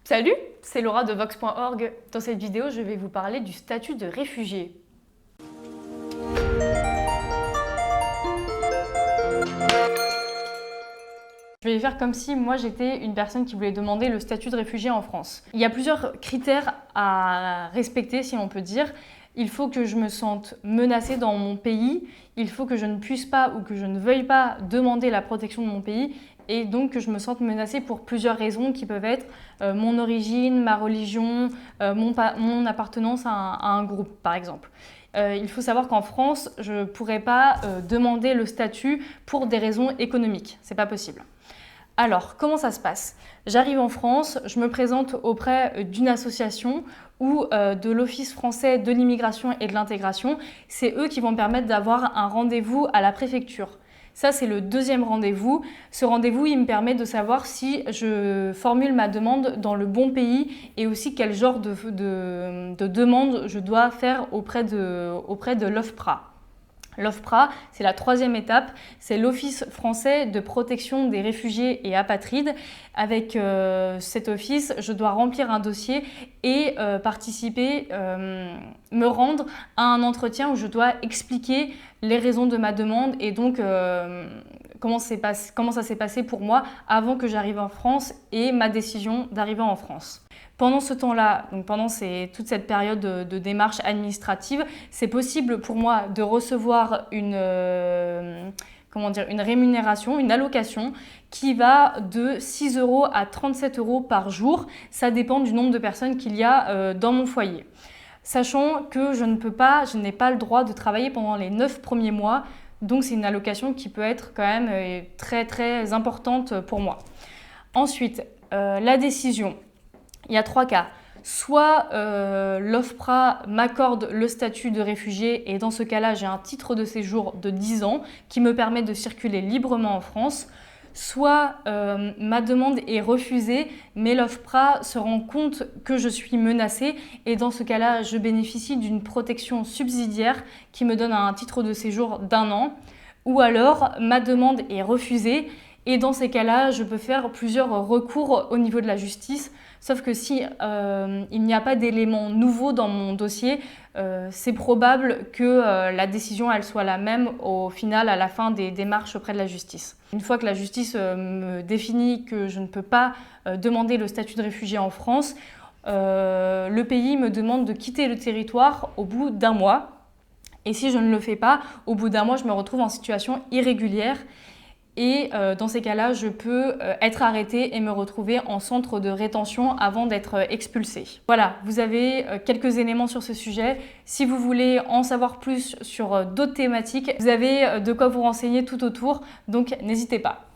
Salut, c'est Laura de Vox.org. Dans cette vidéo, je vais vous parler du statut de réfugié. Je vais faire comme si moi j'étais une personne qui voulait demander le statut de réfugié en France. Il y a plusieurs critères à respecter, si on peut dire. Il faut que je me sente menacée dans mon pays, il faut que je ne puisse pas ou que je ne veuille pas demander la protection de mon pays et donc que je me sente menacée pour plusieurs raisons qui peuvent être mon origine, ma religion, mon appartenance à un groupe par exemple. Il faut savoir qu'en France, je ne pourrais pas demander le statut pour des raisons économiques, c'est pas possible. Alors, comment ça se passe? J'arrive en France, je me présente auprès d'une association ou de l'Office français de l'immigration et de l'intégration. C'est eux qui vont me permettre d'avoir un rendez-vous à la préfecture. Ça, c'est le deuxième rendez-vous. Ce rendez-vous, il me permet de savoir si je formule ma demande dans le bon pays et aussi quel genre de demande je dois faire auprès de l'OFPRA. L'OFPRA, c'est la troisième étape, c'est l'Office français de protection des réfugiés et apatrides. Avec cet office, je dois remplir un dossier et participer, me rendre à un entretien où je dois expliquer les raisons de ma demande et donc comment ça s'est passé pour moi avant que j'arrive en France et ma décision d'arriver en France. Pendant ce temps-là, donc pendant toute cette période de démarche administrative, c'est possible pour moi de recevoir une rémunération, une allocation qui va de 6 € à 37 € par jour. Ça dépend du nombre de personnes qu'il y a dans mon foyer. Sachant que je n'ai pas le droit de travailler pendant les 9 premiers mois, donc c'est une allocation qui peut être quand même très très importante pour moi. Ensuite, la décision. Il y a 3 cas. Soit l'OFPRA m'accorde le statut de réfugié et dans ce cas-là, j'ai un titre de séjour de 10 ans qui me permet de circuler librement en France. Soit ma demande est refusée, mais l'OFPRA se rend compte que je suis menacée et dans ce cas-là, je bénéficie d'une protection subsidiaire qui me donne un titre de séjour d'1 an. Ou alors, ma demande est refusée et dans ces cas-là, je peux faire plusieurs recours au niveau de la justice. Sauf que si il n'y a pas d'éléments nouveaux dans mon dossier, c'est probable que la décision elle soit la même au final à la fin des démarches auprès de la justice. Une fois que la justice me définit que je ne peux pas demander le statut de réfugié en France, le pays me demande de quitter le territoire au bout d'1 mois. Et si je ne le fais pas, au bout d'1 mois, je me retrouve en situation irrégulière. Et dans ces cas-là, je peux être arrêtée et me retrouver en centre de rétention avant d'être expulsée. Voilà, vous avez quelques éléments sur ce sujet. Si vous voulez en savoir plus sur d'autres thématiques, vous avez de quoi vous renseigner tout autour, donc n'hésitez pas.